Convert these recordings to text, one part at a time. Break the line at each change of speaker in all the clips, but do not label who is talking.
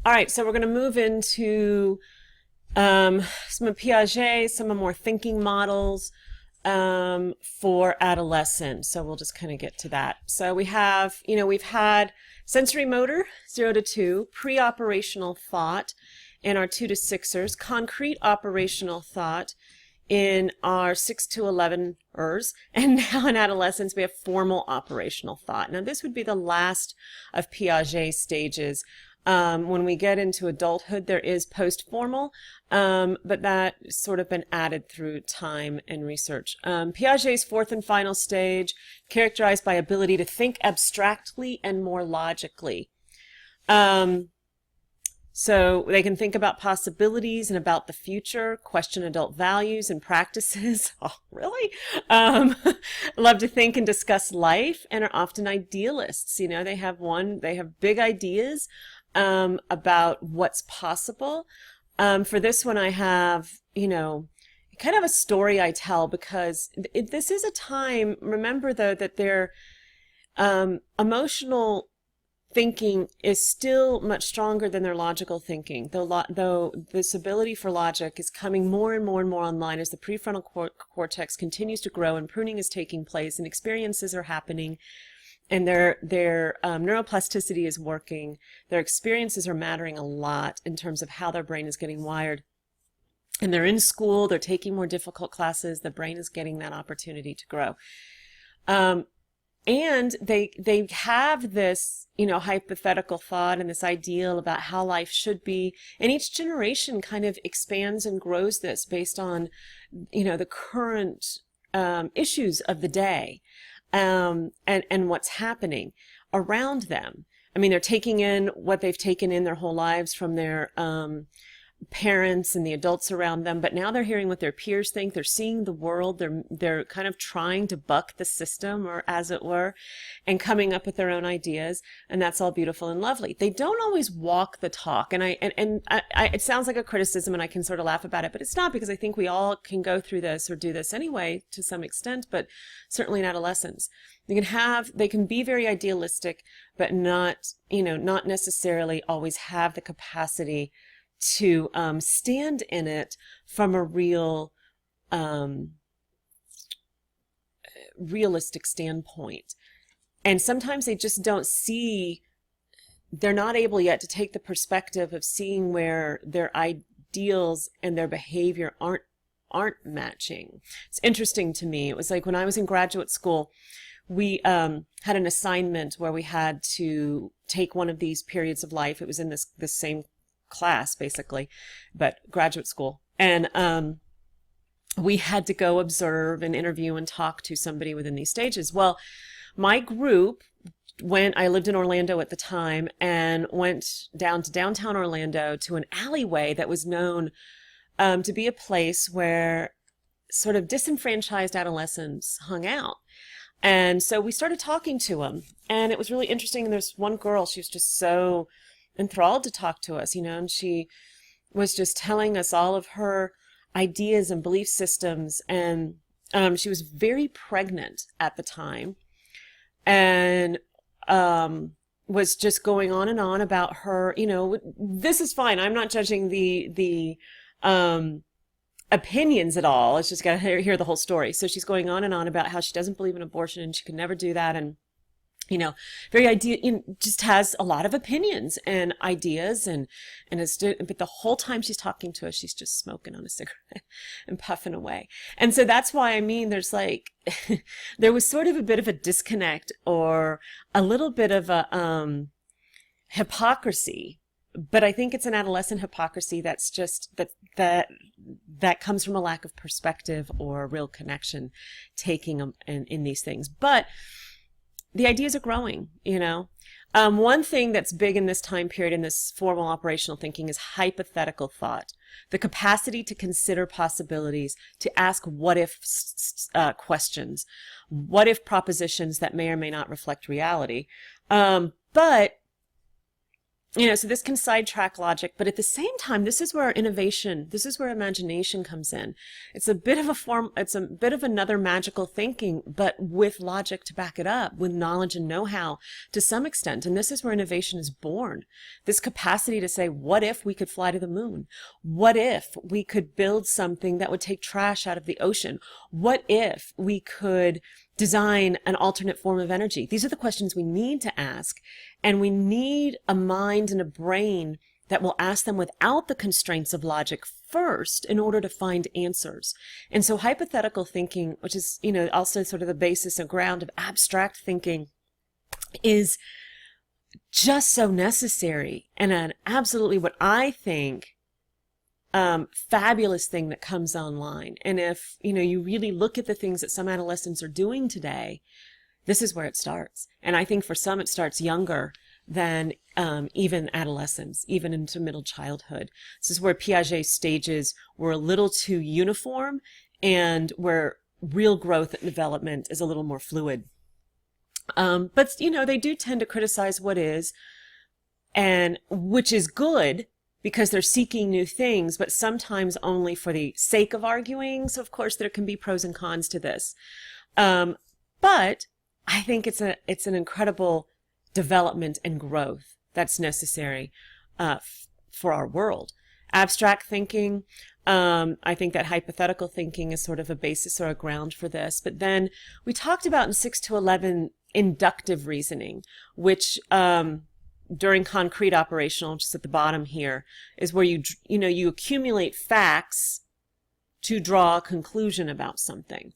All right, so we're going to move into some of Piaget, some of more thinking models for adolescents. So we'll just kind of get to that. So we have, we've had sensory motor, 0 to 2, pre-operational thought in our 2 to 6ers, concrete operational thought in our 6 to 11ers, and now in adolescence we have formal operational thought. Now this would be the last of Piaget's stages. When we get into adulthood, there is post-formal, but that's sort of been added through time and research. Piaget's fourth and final stage, characterized by ability to think abstractly and more logically. So they can think about possibilities and about the future, question adult values and practices. Oh, really? Love to think and discuss life, and are often idealists. They have big ideas about what's possible. For this one, I have, kind of a story I tell, because this is a time, remember though, that their emotional thinking is still much stronger than their logical thinking, though this ability for logic is coming more and more and more online as the prefrontal cortex continues to grow and pruning is taking place and experiences are happening, and their neuroplasticity is working. Their experiences are mattering a lot in terms of how their brain is getting wired. And they're in school, they're taking more difficult classes, the brain is getting that opportunity to grow. And they have this, hypothetical thought and this ideal about how life should be. And each generation kind of expands and grows this based on, the current issues of the day. And what's happening around them. I mean, they're taking in what they've taken in their whole lives from their parents and the adults around them, but now they're hearing what their peers think. They're seeing the world. They're kind of trying to buck the system, or as it were, and coming up with their own ideas, and that's all beautiful and lovely. They don't always walk the talk, and it sounds like a criticism, and I can sort of laugh about it, but it's not, because I think we all can go through this or do this anyway to some extent, but certainly in adolescence. They can be very idealistic, but not necessarily always have the capacity to stand in it from a realistic standpoint. And sometimes they just don't see, they're not able yet to take the perspective of seeing where their ideals and their behavior aren't matching. It's interesting to me. It was like when I was in graduate school, we had an assignment where we had to take one of these periods of life. It was in this same class, basically, but graduate school. And we had to go observe and interview and talk to somebody within these stages. Well, my group I lived in Orlando at the time, and went down to downtown Orlando to an alleyway that was known to be a place where sort of disenfranchised adolescents hung out. And so we started talking to them, and it was really interesting. And there's one girl, she was just so enthralled to talk to us, and she was just telling us all of her ideas and belief systems. And she was very pregnant at the time, and was just going on and on about her, this is fine. I'm not judging the opinions at all. It's just got to hear the whole story. So she's going on and on about how she doesn't believe in abortion and she could never do that. And very just has a lot of opinions and ideas, but the whole time she's talking to us, she's just smoking on a cigarette and puffing away. And so that's why, there's there was sort of a bit of a disconnect, or a little bit of a hypocrisy. But I think it's an adolescent hypocrisy that's just that comes from a lack of perspective or real connection taking them in these things. But the ideas are growing, One thing that's big in this time period in this formal operational thinking is hypothetical thought, the capacity to consider possibilities, to ask what if questions, what if propositions that may or may not reflect reality. But So this can sidetrack logic, but at the same time, this is where innovation, this is where imagination comes in. It's a bit of another magical thinking, but with logic to back it up, with knowledge and know-how to some extent. And this is where innovation is born. This capacity to say, what if we could fly to the moon? What if we could build something that would take trash out of the ocean? What if we could design an alternate form of energy? These are the questions we need to ask. And we need a mind and a brain that will ask them without the constraints of logic first in order to find answers. And so hypothetical thinking, which is, also sort of the basis and ground of abstract thinking, is just so necessary and an absolutely, what I think, fabulous thing that comes online. And if, you really look at the things that some adolescents are doing today, this is where it starts. And I think for some it starts younger than even adolescence, even into middle childhood. This is where Piaget's stages were a little too uniform and where real growth and development is a little more fluid. But, they do tend to criticize what is, and which is good because they're seeking new things, but sometimes only for the sake of arguing. So, of course, there can be pros and cons to this. But I think it's an incredible development and growth that's necessary for our world. Abstract thinking, I think that hypothetical thinking is sort of a basis or a ground for this. But then we talked about in 6 to 11 inductive reasoning, which during concrete operational, just at the bottom here, is where you accumulate facts to draw a conclusion about something.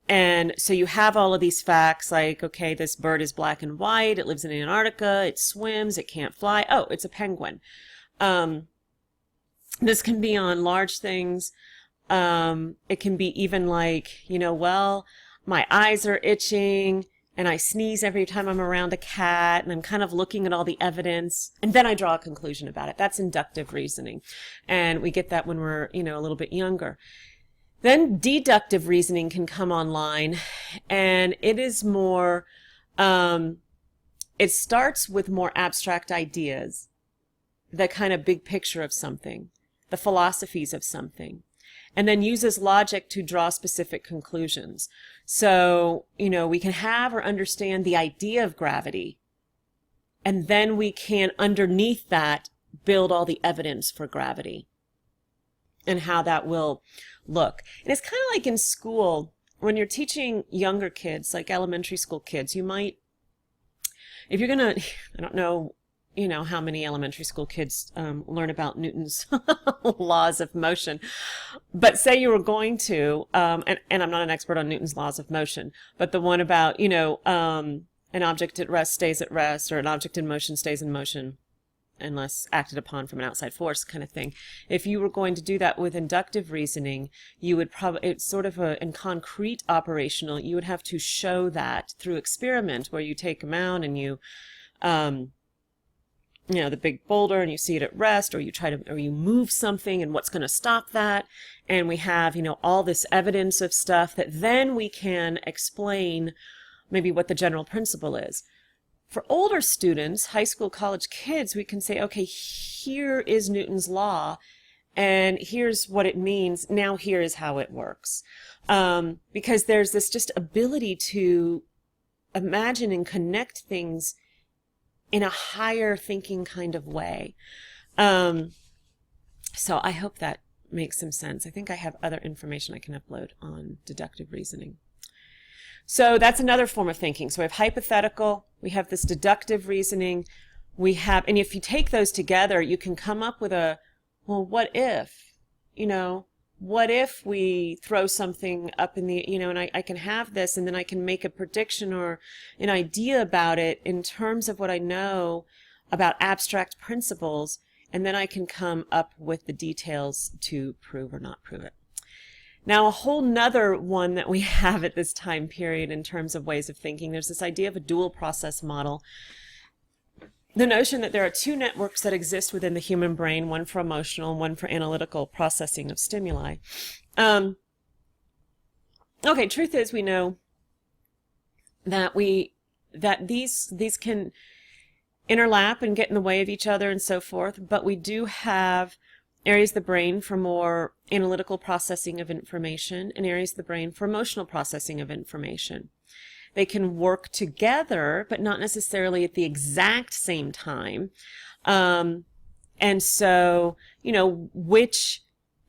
And so you have all of these facts like, okay, this bird is black and white, it lives in Antarctica, it swims, it can't fly. Oh, it's a penguin. This can be on large things. It can be even like, well, my eyes are itching and I sneeze every time I'm around a cat and I'm kind of looking at all the evidence and then I draw a conclusion about it. That's inductive reasoning. And we get that when we're, a little bit younger. Then deductive reasoning can come online, and it is more, it starts with more abstract ideas, the kind of big picture of something, the philosophies of something, and then uses logic to draw specific conclusions. So, we can have or understand the idea of gravity, and then we can, underneath that, build all the evidence for gravity and how that will look. And it's kind of like in school, when you're teaching younger kids, like elementary school kids, you might, if you're going to, I don't know, how many elementary school kids learn about Newton's laws of motion, but say you were going to, and I'm not an expert on Newton's laws of motion, but the one about, an object at rest stays at rest, or an object in motion stays in motion unless acted upon from an outside force, kind of thing. If you were going to do that with inductive reasoning, you would probably, it's sort of in concrete operational, you would have to show that through experiment where you take them out and you, the big boulder and you see it at rest, or you move something and what's going to stop that. And we have, all this evidence of stuff that then we can explain maybe what the general principle is. For older students, high school, college kids, we can say, okay, here is Newton's law, and here's what it means. Now here is how it works. Because there's this just ability to imagine and connect things in a higher thinking kind of way. So I hope that makes some sense. I think I have other information I can upload on deductive reasoning. So that's another form of thinking. So we have hypothetical, we have this deductive reasoning, and if you take those together, you can come up with what if, what if we throw something up in the, and I can have this, and then I can make a prediction or an idea about it in terms of what I know about abstract principles, and then I can come up with the details to prove or not prove it. Now, a whole nother one that we have at this time period in terms of ways of thinking, there's this idea of a dual process model. The notion that there are two networks that exist within the human brain, one for emotional and one for analytical processing of stimuli. Okay, truth is we know that these can, interlap and get in the way of each other and so forth, but we do have areas of the brain for more analytical processing of information and areas of the brain for emotional processing of information. They can work together, but not necessarily at the exact same time. And so,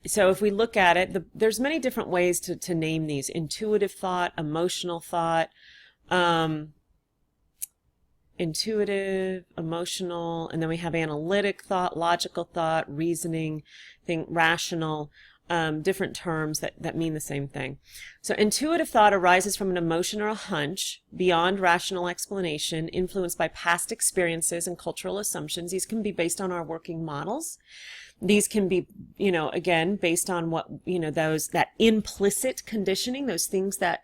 so if we look at it, there's many different ways to name these: intuitive thought, emotional thought, intuitive, emotional, and then we have analytic thought, logical thought, reasoning, rational, different terms that mean the same thing. So intuitive thought arises from an emotion or a hunch beyond rational explanation, influenced by past experiences and cultural assumptions. These can be based on our working models. These can be, again, based on what, that implicit conditioning, those things that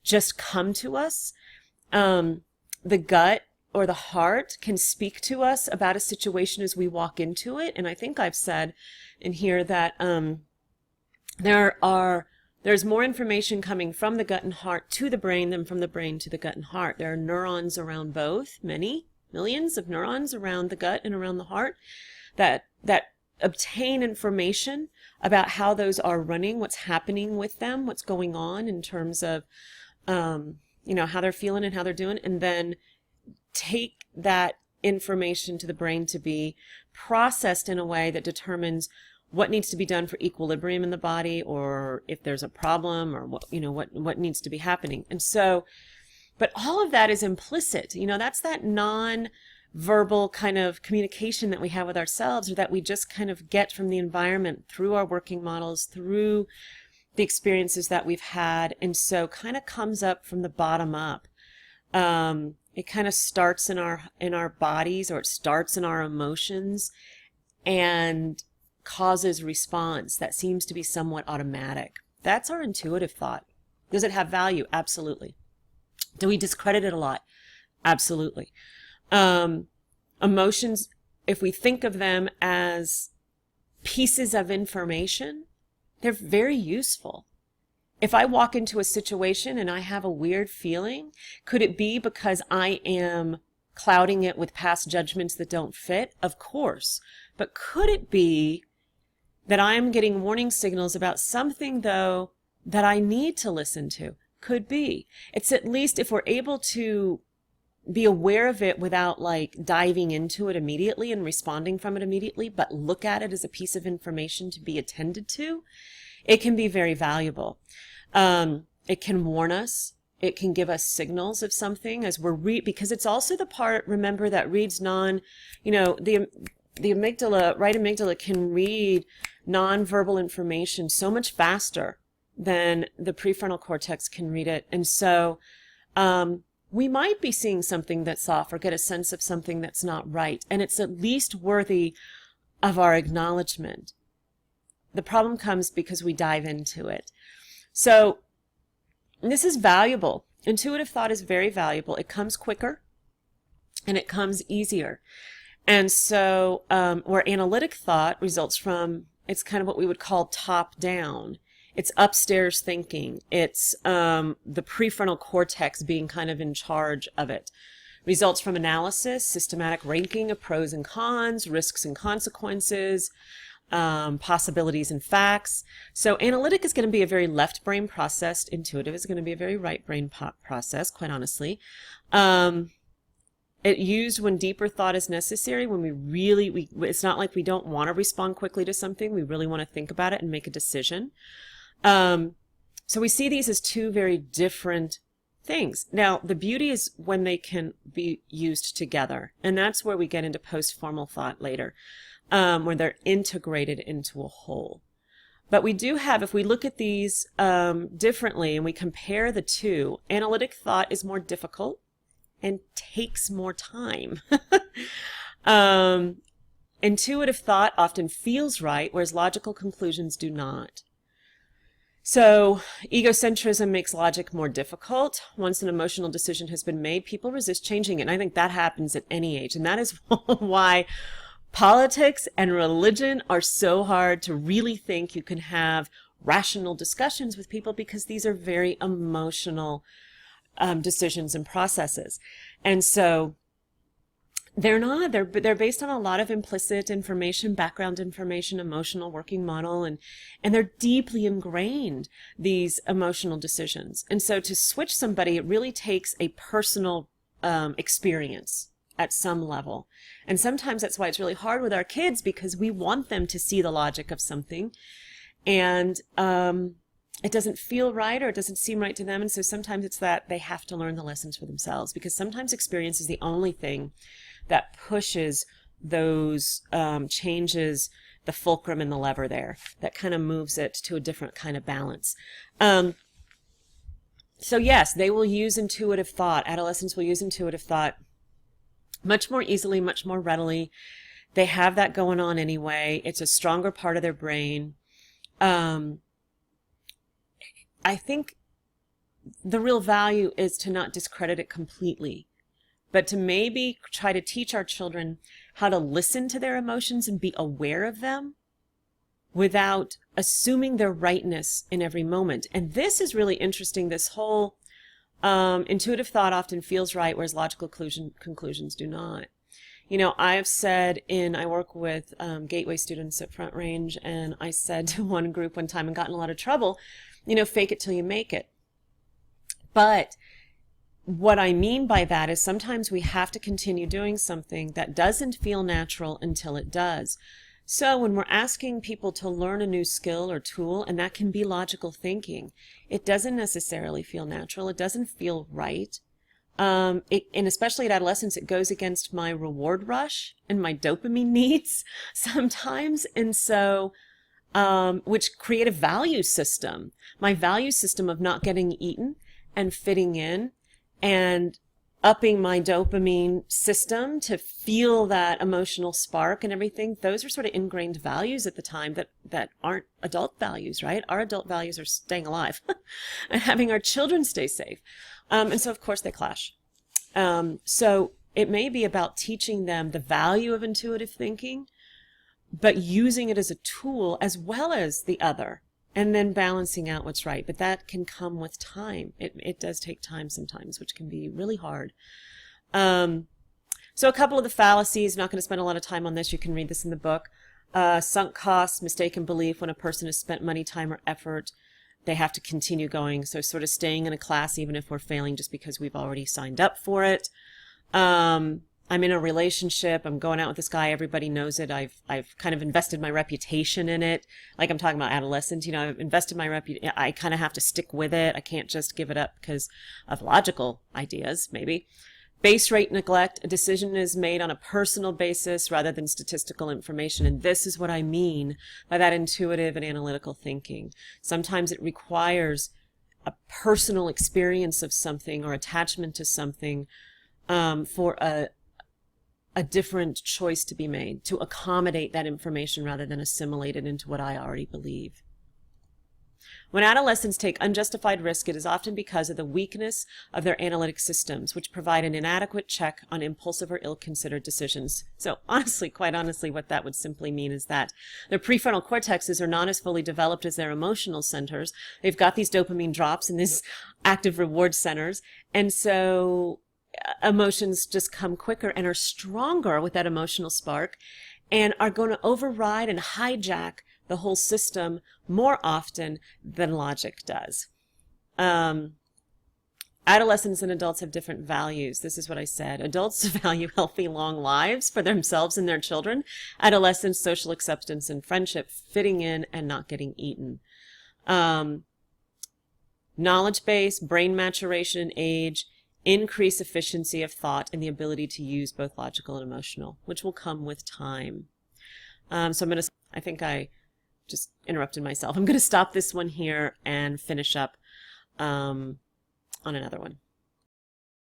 just come to us. The gut or the heart can speak to us about a situation as we walk into it. And I think I've said in here that there's more information coming from the gut and heart to the brain than from the brain to the gut and heart. There are neurons around both, many millions of neurons around the gut and around the heart that obtain information about how those are running, what's happening with them, what's going on in terms of how they're feeling and how they're doing, and then take that information to the brain to be processed in a way that determines what needs to be done for equilibrium in the body, or if there's a problem, or what needs to be happening. And so, but all of that is implicit. That's that non-verbal kind of communication that we have with ourselves, or that we just kind of get from the environment through our working models, through the experiences that we've had, and so kind of comes up from the bottom up. It kind of starts in our bodies, or it starts in our emotions, and causes response that seems to be somewhat automatic. That's our intuitive thought. Does it have value? Absolutely. Do we discredit it a lot? Absolutely. Emotions, if we think of them as pieces of information, they're very useful. If I walk into a situation and I have a weird feeling, could it be because I am clouding it with past judgments that don't fit? Of course. But could it be that I'm getting warning signals about something, though, that I need to listen to? Could be. It's at least, if we're able to be aware of it without diving into it immediately and responding from it immediately, but look at it as a piece of information to be attended to, it can be very valuable. It can warn us. It can give us signals of something as we're because it's also the part, remember, that reads the amygdala, right amygdala can read nonverbal information so much faster than the prefrontal cortex can read it. And so we might be seeing something that's off, or get a sense of something that's not right, and it's at least worthy of our acknowledgement. The problem comes because we dive into it. So this is valuable. Intuitive thought is very valuable. It comes quicker and it comes easier. And so where analytic thought results from, it's kind of what we would call top down. It's upstairs thinking. It's the prefrontal cortex being kind of in charge of it. Results from analysis, systematic ranking of pros and cons, risks and consequences, possibilities and facts. So analytic is going to be a very left brain process. Intuitive is going to be a very right brain process, quite honestly. It used when deeper thought is necessary, when it's not like we don't want to respond quickly to something. We really want to think about it and make a decision. So we see these as two very different things. Now, the beauty is when they can be used together. And that's where we get into post-formal thought later. Where they're integrated into a whole. But we do have, if we look at these differently and we compare the two, analytic thought is more difficult and takes more time. Intuitive thought often feels right, whereas logical conclusions do not. So egocentrism makes logic more difficult. Once an emotional decision has been made, people resist changing it. And I think that happens at any age. And that is why politics and religion are so hard to really think you can have rational discussions with people, because these are very emotional decisions and processes. And so They're not. They're based on a lot of implicit information, background information, emotional working model, and they're deeply ingrained, these emotional decisions. And so to switch somebody, it really takes a personal experience at some level. And sometimes that's why it's really hard with our kids, because we want them to see the logic of something, and it doesn't feel right, or it doesn't seem right to them. And so sometimes it's that they have to learn the lessons for themselves, because sometimes experience is the only thing that pushes those changes, the fulcrum and the lever there, that kind of moves it to a different kind of balance. So yes, they will use intuitive thought. Adolescents will use intuitive thought much more easily, much more readily. They have that going on anyway. It's a stronger part of their brain. I think the real value is to not discredit it completely, but to maybe try to teach our children how to listen to their emotions and be aware of them without assuming their rightness in every moment. And this is really interesting. This whole intuitive thought often feels right, whereas logical conclusions do not. You know, I've said I work with Gateway students at Front Range, and I said to one group one time and got in a lot of trouble, you know, fake it till you make it. But what I mean by that is sometimes we have to continue doing something that doesn't feel natural until it does. So when we're asking people to learn a new skill or tool, and that can be logical thinking, it doesn't necessarily feel natural. It doesn't feel right. And especially at adolescence, it goes against my reward rush and my dopamine needs sometimes. And so, which create a value system. My value system of not getting eaten and fitting in and upping my dopamine system to feel that emotional spark and everything. Those are sort of ingrained values at the time that aren't adult values, right? Our adult values are staying alive and having our children stay safe. And so, of course, they clash. So it may be about teaching them the value of intuitive thinking, but using it as a tool as well as the other, and then balancing out what's right. But that can come with time. It does take time sometimes, which can be really hard. So a couple of the fallacies, not going to spend a lot of time on this. You can read this in the book. Sunk costs, mistaken belief. When a person has spent money, time, or effort, they have to continue going. So sort of staying in a class even if we're failing just because we've already signed up for it. I'm in a relationship. I'm going out with this guy. Everybody knows it. I've kind of invested my reputation in it. Like I'm talking about adolescents, you know, I've invested my reputation. I kind of have to stick with it. I can't just give it up because of logical ideas, maybe. Base rate neglect. A decision is made on a personal basis rather than statistical information. And this is what I mean by that intuitive and analytical thinking. Sometimes it requires a personal experience of something or attachment to something for a different choice to be made, to accommodate that information rather than assimilate it into what I already believe. When adolescents take unjustified risk, it is often because of the weakness of their analytic systems, which provide an inadequate check on impulsive or ill-considered decisions. So honestly, quite honestly, what that would simply mean is that their prefrontal cortexes are not as fully developed as their emotional centers. They've got these dopamine drops in these active reward centers, and so emotions just come quicker and are stronger with that emotional spark and are going to override and hijack the whole system more often than logic does. Adolescents and adults have different values. This is what I said. Adults value healthy, long lives for themselves and their children. Adolescents, social acceptance and friendship, fitting in and not getting eaten. Knowledge base, brain maturation and age, increase efficiency of thought and the ability to use both logical and emotional, which will come with time. So I think I just interrupted myself. I'm going to stop this one here and finish up on another one.